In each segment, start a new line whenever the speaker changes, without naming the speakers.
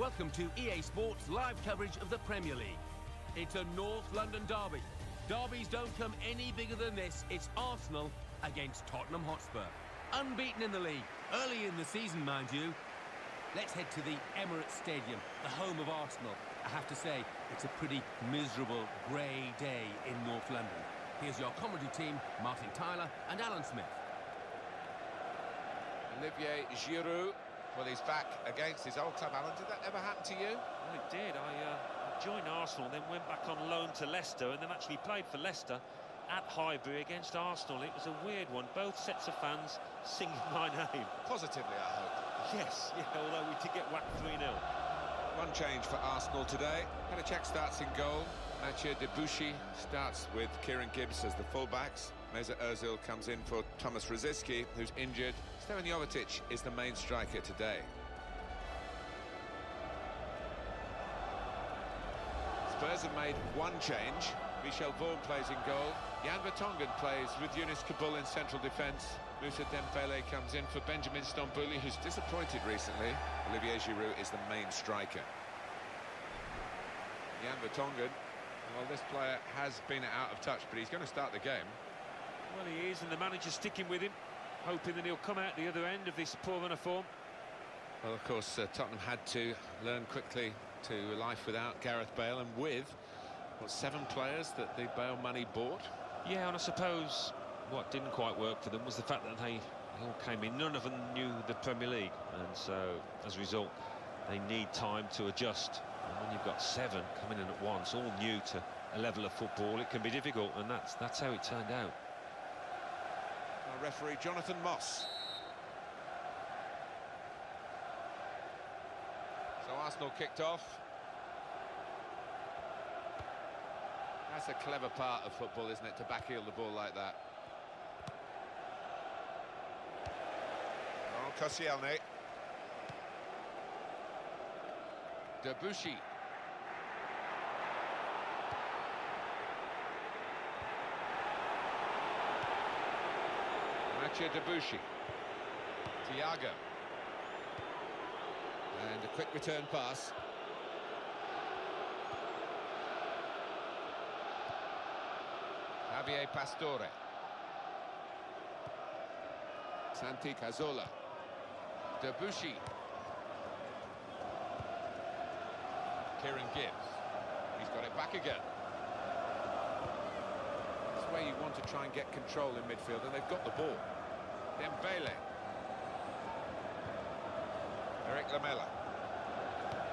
Welcome to EA Sports live coverage of the Premier League. It's a North London derby. Derbies don't come any bigger than this. It's Arsenal against Tottenham Hotspur. Unbeaten in the league, early in the season, mind you. Let's head to the Emirates Stadium, the home of Arsenal. I have to say, it's a pretty miserable grey day in North London. Here's your commentary team, Martin Tyler and Alan Smith.
Olivier Giroud, well, he's back against his old club. Alan, did that ever happen to you?
Well, it did. I joined Arsenal, then went back on loan to Leicester, and then actually played for Leicester at Highbury against Arsenal. It was a weird one. Both sets of fans singing my name.
Positively, I hope.
Yes, yeah, although we did get whacked 3-0.
One change for Arsenal today. Petacek starts in goal. Mathieu Debuchy starts with Kieran Gibbs as the fullbacks. Mesut Ozil comes in for Thomas Rosicky, who's injured. Stevan Jovetic is the main striker today. Spurs have made one change. Michel Vorm plays in goal. Jan Vertonghen plays with Yunus Kabul in central defence. Moussa Dembele comes in for Benjamin Stambouli, who's disappointed recently. Olivier Giroud is the main striker. Jan Vertonghen, well, this player has been out of touch, but he's going to start the game.
Well, he is, and the manager's sticking with him, hoping that he'll come out the other end of this poor run of form.
Well, of course, Tottenham had to learn quickly to life without Gareth Bale, and with, what, 7 players that the Bale money bought?
Yeah, and I suppose what didn't quite work for them was the fact that they all came in. None of them knew the Premier League, and so, as a result, they need time to adjust. And when you've got 7 coming in at once, all new to a level of football, it can be difficult, and that's how it turned out.
Referee Jonathan Moss. So Arsenal kicked off. That's a clever part of football, isn't it, to backheel the ball like that. Oh, Koscielny. Debuchy. Mathieu Debuchy. Thiago. And a quick return pass. Javier Pastore. Santi Cazorla. Debuchy. Kieran Gibbs. He's got it back again. That's where you want to try and get control in midfield, and they've got the ball. Dembele. Eric Lamela.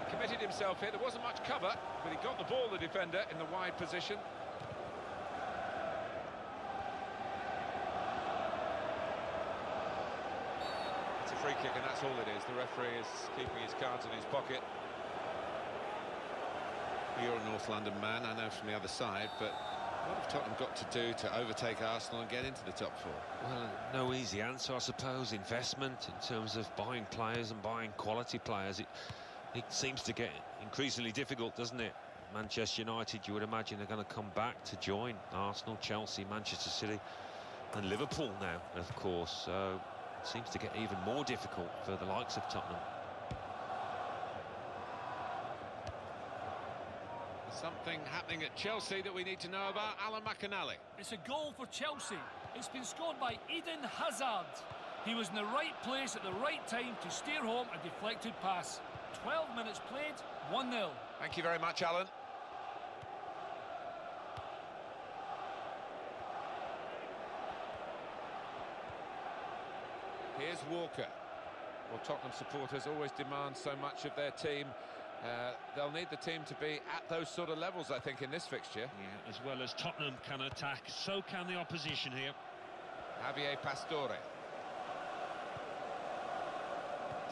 He committed himself here. There wasn't much cover, but he got the ball, the defender, in the wide position. It's a free kick, and that's all it is. The referee is keeping his cards in his pocket. You're a North London man, I know, from the other side, but what have Tottenham got to do to overtake Arsenal and get into the top 4?
Well, no easy answer, I suppose. Investment in terms of buying players and buying quality players. It seems to get increasingly difficult, doesn't it? Manchester United, you would imagine, are going to come back to join Arsenal, Chelsea, Manchester City and Liverpool now, of course. So it seems to get even more difficult for the likes of Tottenham.
Something happening at Chelsea that we need to know about. Alan McInally.
It's a goal for Chelsea. It's been scored by Eden Hazard. He was in the right place at the right time to steer home a deflected pass. 12 minutes played, 1-0.
Thank you very much, Alan. Here's Walker. Well, Tottenham supporters always demand so much of their team. They'll need the team to be at those sort of levels, I think, in this fixture.
Yeah, as well as Tottenham can attack, so can the opposition here.
Javier Pastore.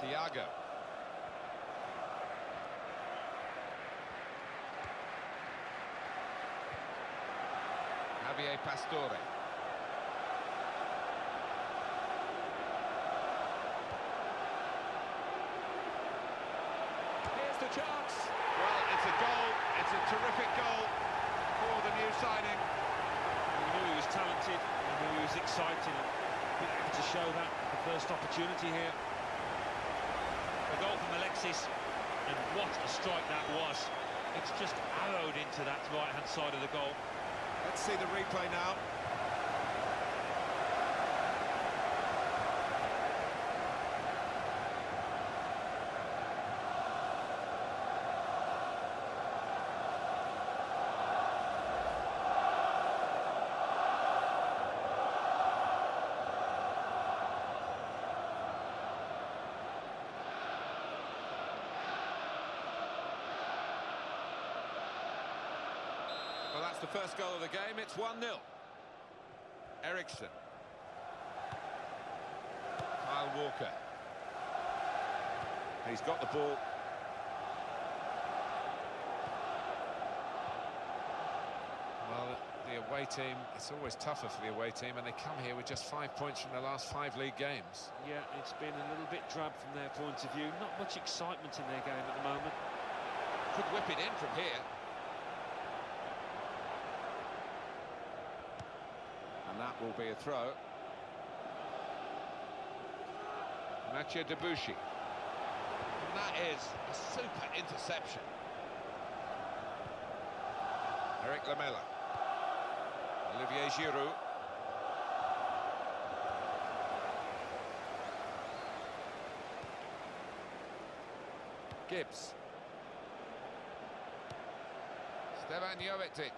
Thiago. Javier Pastore. Here's the chance. Well, it's a goal. It's a terrific goal for the new signing.
We knew he was talented, we knew he was excited, and being able to show that the first opportunity here. The goal from Alexis, and what a strike that was. It's just arrowed into that right-hand side of the goal.
Let's see the replay now. Well, that's the first goal of the game. It's 1-0. Eriksson. Kyle Walker. He's got the ball. Well, the away team, it's always tougher for the away team, and they come here with just 5 points from their last 5 league games.
Yeah, it's been a little bit drab from their point of view. Not much excitement in their game at the moment.
Could whip it in from here. And that will be a throw. Mathieu Debuchy. And that is a super interception. Eric Lamela. Olivier Giroud. Gibbs. Stevan Jovetic.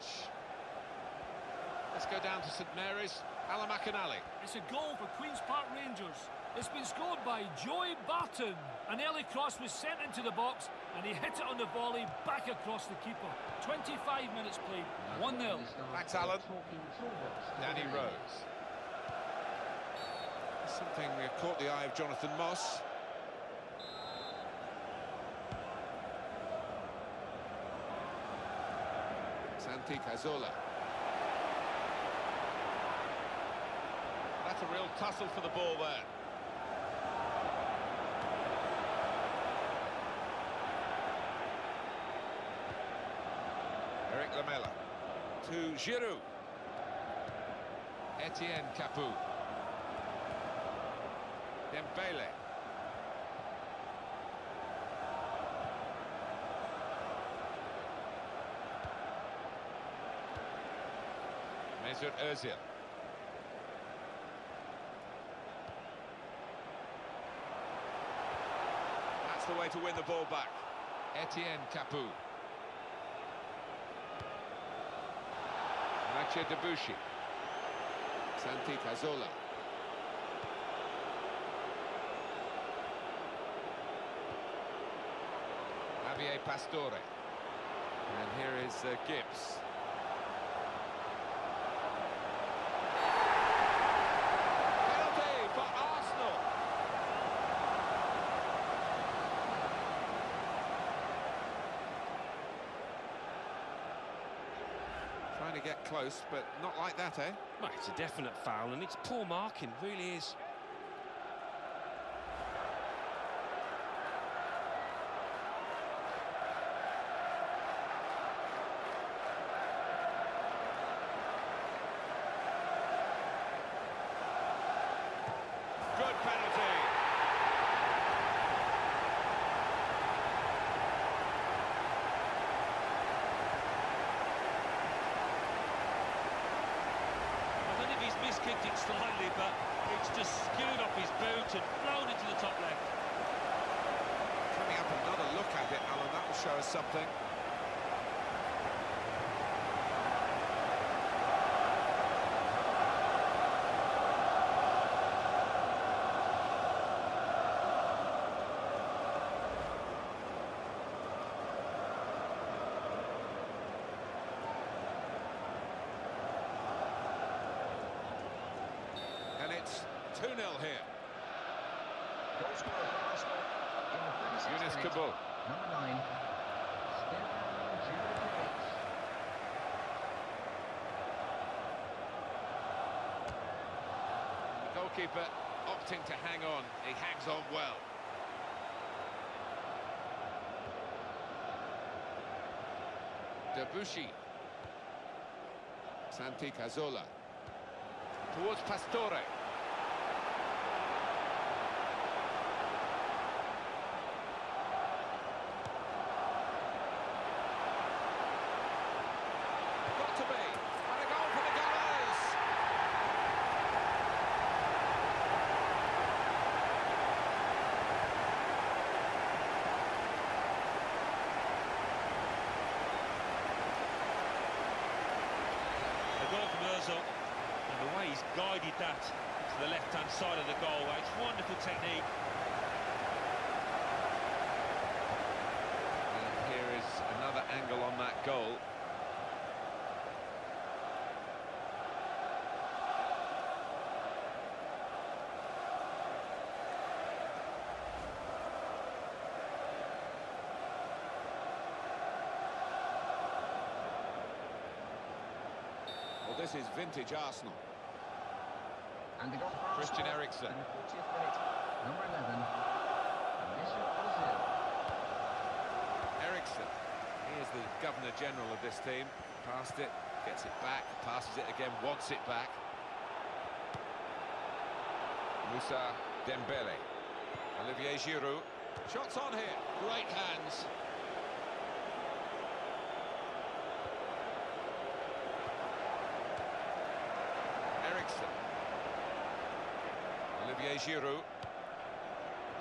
Let's go down to St Mary's. Alan McInally.
It's a goal for Queen's Park Rangers. It's been scored by Joey Barton. An early cross was sent into the box and he hit it on the volley back across the keeper. 25 minutes played, 1-0.
Thanks, Alan. Danny Rose. Something caught the eye of Jonathan Moss. Santi Cazorla. That's a real tussle for the ball there. Eric Lamela to Giroud. Etienne Capoue. Dembele. Mesut Özil. That's the way to win the ball back. Etienne Capoue. Mathieu Debuchy. Santi Cazorla. Javier Pastore. And here is Gibbs. Penalty for Arsenal. Trying to get close, but not like that, eh?
Well, it's a definite foul, and it's poor marking, really is.
Good penalty.
I don't know if he's miskicked it slightly, but it's just skewed off his boot and flown into the top left.
Coming up another look at it, Alan, that will show us something. And it's 2-0 here.
Goal scorer for Arsenal in the 36th
Yunus
minute,
Kabul.
number 9, Stevan Gerrard.
The goalkeeper opting to hang on. He hangs on well. Debuchy. Santi Cazorla. Towards Pastore.
that to the left-hand side of the goal. It's wonderful technique.
And here is another angle on that goal. Well, this is vintage Arsenal.
And the goal for
Christian
Arsenal
Eriksen.
in the 40th minute. Number 11, Mesut Ozil.
Eriksen. He is the Governor-General of this team. Passed it, gets it back, passes it again, wants it back. Moussa Dembele. Olivier Giroud. Shots on here. Great hands. Eriksen. Olivier Giroud.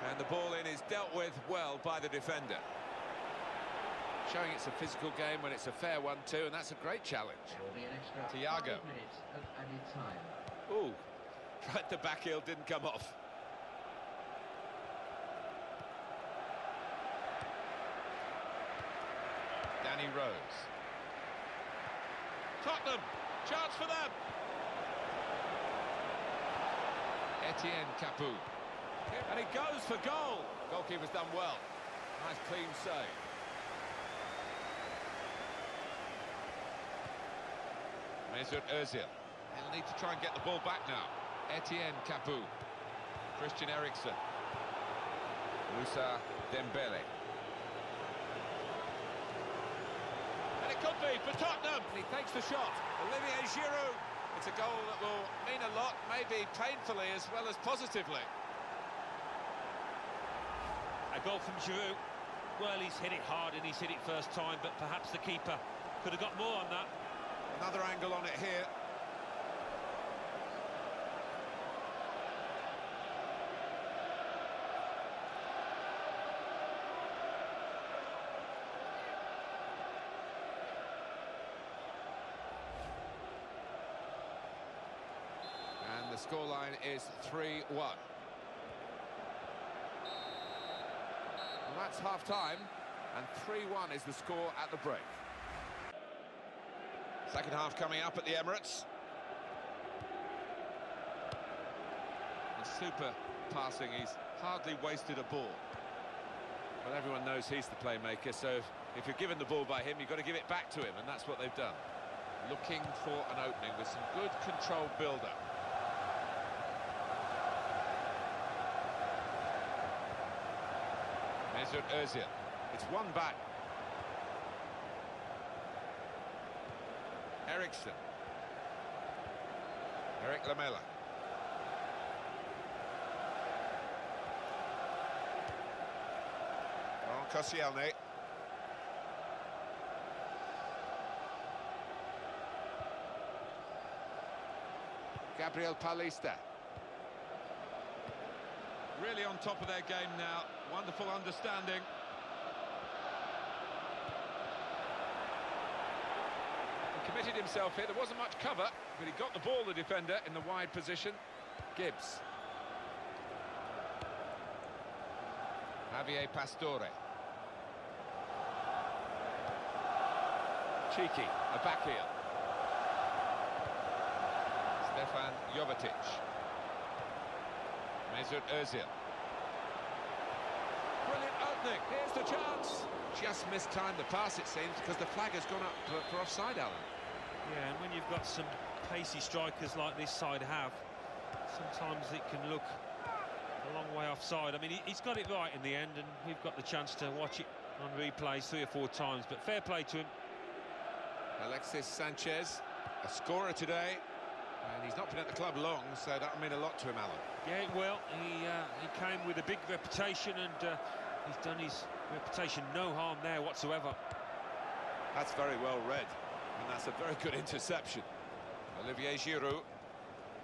And the ball in is dealt with well by the defender. Showing it's a physical game when it's a fair one too, and that's a great challenge.
There will be an extra
Thiago.
5 minutes of added time.
Ooh, tried the back heel, didn't come off. Danny Rose. Tottenham, chance for them. Etienne Capoue. And he goes for goal. Goalkeeper's done well. Nice clean save. Mesut Ozil. He'll need to try and get the ball back now. Etienne Capoue. Christian Eriksen. Moussa Dembele. And it could be for Tottenham. He takes the shot. Olivier Giroud. It's a goal that will mean a lot, maybe painfully as well as positively.
A goal from Giroud. Well, he's hit it hard and he's hit it first time, but perhaps the keeper could have got more on that.
Another angle on it here. And the scoreline is 3-1. Well, that's half-time, and 3-1 is the score at the break. Second half coming up at the Emirates. And super passing, he's hardly wasted a ball. But everyone knows he's the playmaker, so if you're given the ball by him, you've got to give it back to him, and that's what they've done. Looking for an opening with some good controlled build-up. Mesut Ozil. It's one back. Eriksen. Eric Lamela. Ron Koscielny. Gabriel Paulista. Really on top of their game now. Wonderful understanding. He committed himself here. There wasn't much cover, but he got the ball, the defender, in the wide position. Gibbs. Javier Pastore. Cheeky, a back heel. Stefan Jovetic. Mesut Ozil. Brilliant opening, here's the chance. Just mistimed the pass, it seems, because the flag has gone up for offside, Alan.
Yeah, and when you've got some pacey strikers like this side have, sometimes it can look a long way offside. I mean, he's got it right in the end, and we've got the chance to watch it on replays 3 or 4 times, but fair play to him.
Alexis Sanchez, a scorer today, and he's not been at the club long, so that'll mean a lot to him, Alan.
Yeah, well, he came with a big reputation, and he's done his reputation no harm there whatsoever.
That's very well read, and that's a very good interception. Olivier Giroud,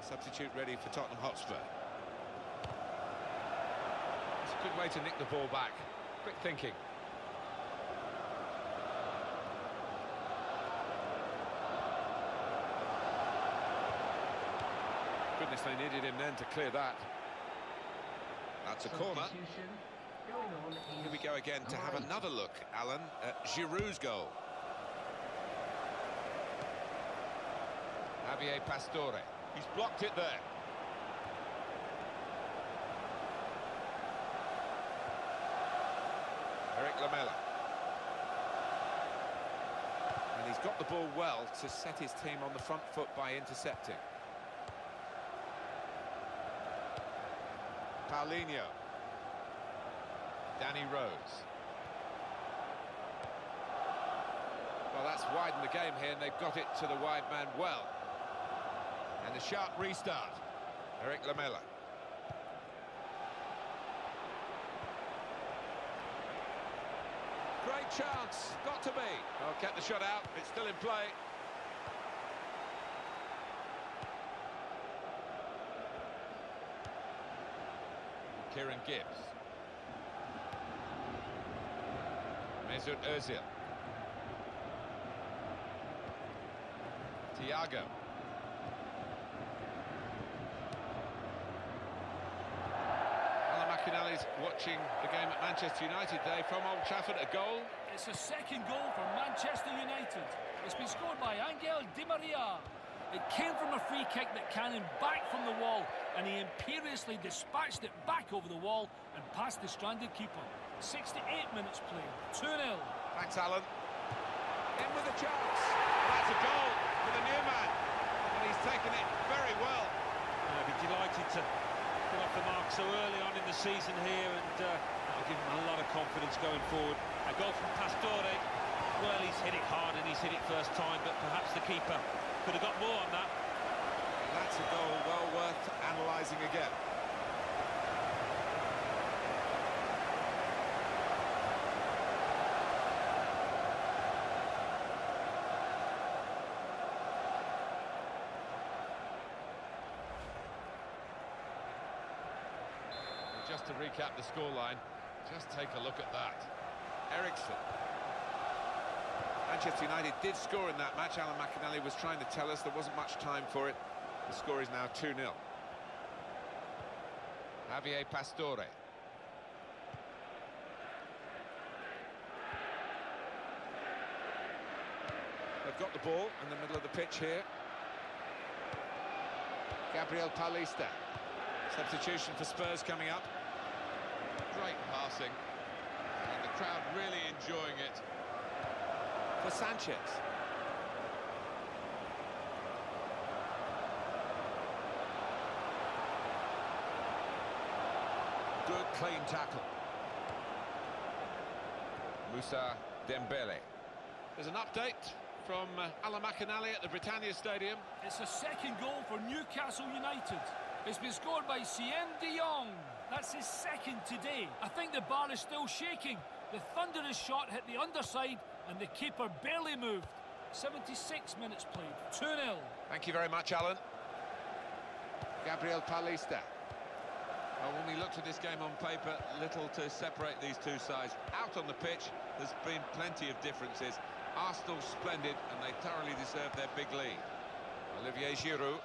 substitute ready for Tottenham Hotspur. It's a good way to nick the ball back. Quick thinking. Goodness, they needed him then to clear that. That's a corner. Here we go again to have another look, Alan, at Giroud's goal. Javier Pastore. He's blocked it there. Eric Lamela. And he's got the ball well to set his team on the front foot by intercepting. Paulinho. Danny Rose. Well, that's widened the game here, and they've got it to the wide man well. And a sharp restart. Eric Lamela. Great chance, got to be. Oh, kept the shot out, it's still in play. Kieran Gibbs. Mesut Ozil. Thiago. McInally's watching the game at Manchester United today from Old Trafford. A goal.
It's a second goal for Manchester United. It's been scored by Angel Di Maria. It came from a free kick that cannoned back from the wall, and he imperiously dispatched it back over the wall and past the stranded keeper. 68 minutes played, 2-0.
Thanks, Alan. In with a chance. That's a goal for the new man, and he's taken it very well.
I'd be delighted to get off the mark so early on in the season here, and that'll give him a lot of confidence going forward. A goal from Pastore. Well, he's hit it hard and he's hit it first time, but perhaps the keeper could have got more on that.
That's a goal well worth analysing again. Just to recap the scoreline, just take a look at that. Eriksson. Manchester United did score in that match. Alan McInally was trying to tell us there wasn't much time for it. The score is now 2-0. Javier Pastore. They've got the ball in the middle of the pitch here. Gabriel Paulista. Substitution for Spurs coming up. Great passing. And the crowd really enjoying it. For Sanchez. Good clean tackle. Moussa Dembele. There's an update from Alan McInally at the Britannia Stadium.
It's a second goal for Newcastle United. It's been scored by Siem de Jong. That's his second today. I think the bar is still shaking. The thunderous shot hit the underside and the keeper barely moved. 76 minutes played, 2-0.
Thank you very much, Alan. Gabriel Paulista. Well, when we looked at this game on paper, little to separate these two sides. Out on the pitch, there's been plenty of differences. Arsenal splendid, and they thoroughly deserve their big lead. Olivier Giroud.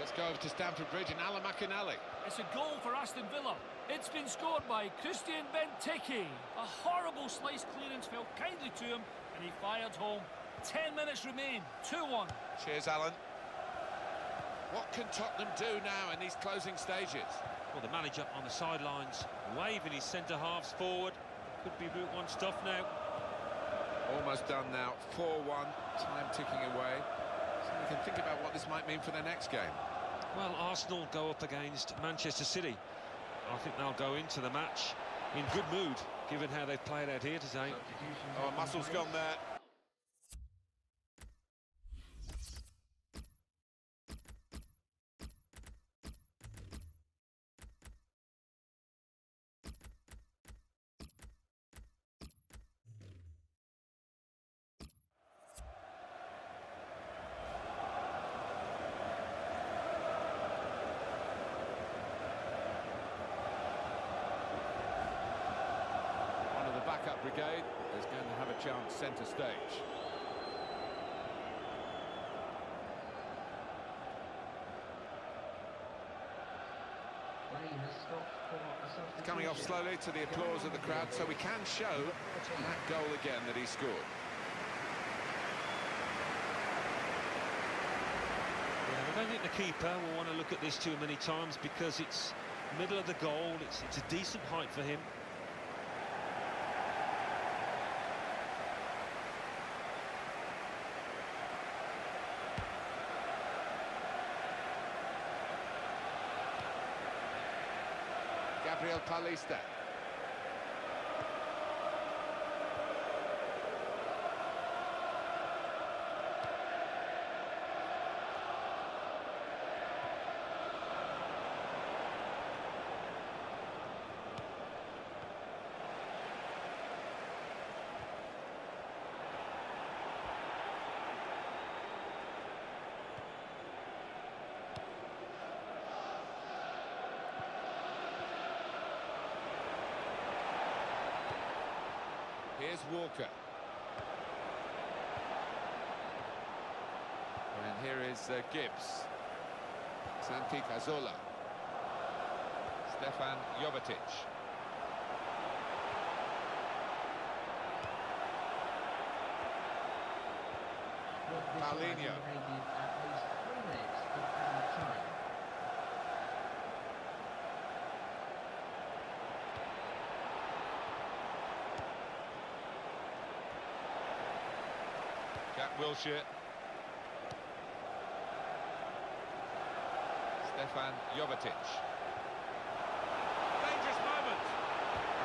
Let's go over to Stamford Bridge and Alan McInally.
It's a goal for Aston Villa. It's been scored by Christian Benteke. A horrible slice clearance fell kindly to him, and he fired home. 10 minutes remain, 2-1.
Cheers, Alan. What can Tottenham do now in these closing stages?
Well, the manager on the sidelines, waving his centre-halves forward. Could be Route 1 stuff now.
Almost done now, 4-1, time ticking away. So we can think about what this might mean for their next game.
Well, Arsenal go up against Manchester City. I think they'll go into the match in good mood, given how they've played out here today.
Oh, muscle's gone there. Backup brigade is going to have a chance centre stage. Coming off slowly to the applause of the crowd, so we can show that goal again that he scored.
Yeah, I don't think the keeper will want to look at this too many times because it's middle of the goal, it's a decent height for him.
Gabriel Paulista. Here's Walker. And here is Gibbs. Santi Cazorla. Stefan Jovetic. Paulinho. Jack Wilshere. Stefan Jovetic. Dangerous moment.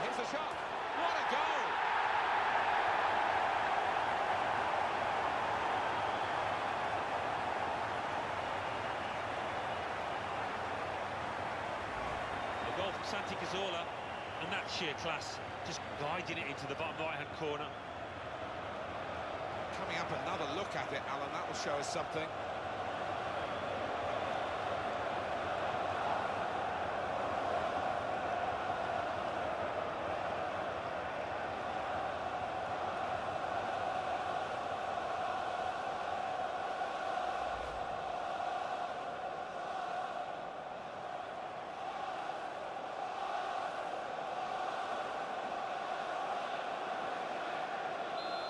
Here's the shot. What a goal!
The goal from Santi Cazorla, and that's sheer class, just guiding it into the bottom right-hand corner.
Coming up, another look at it, Alan. That will show us something.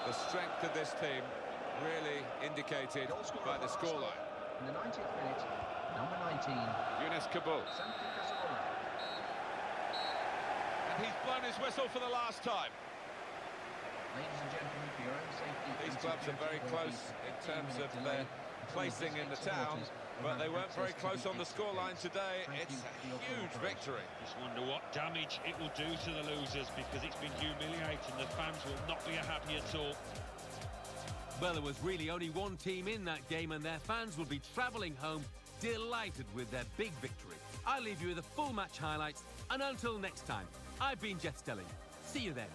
The strength of this team really indicated by the scoreline.
In the 90th minute, number 19.
Younes Kabul.
Santi Cazorla.
And he's blown his whistle for the last time.
Ladies and gentlemen, for your own safety...
These clubs are very close in terms of their placing in the town, but they weren't very close on the scoreline today. It's a huge victory.
Just wonder what damage it will do to the losers, because it's been humiliating. The fans will not be happy at all.
Well, there was really only one team in that game, and their fans will be travelling home delighted with their big victory. I'll leave you with the full match highlights, and until next time, I've been Jet Stelling. See you then.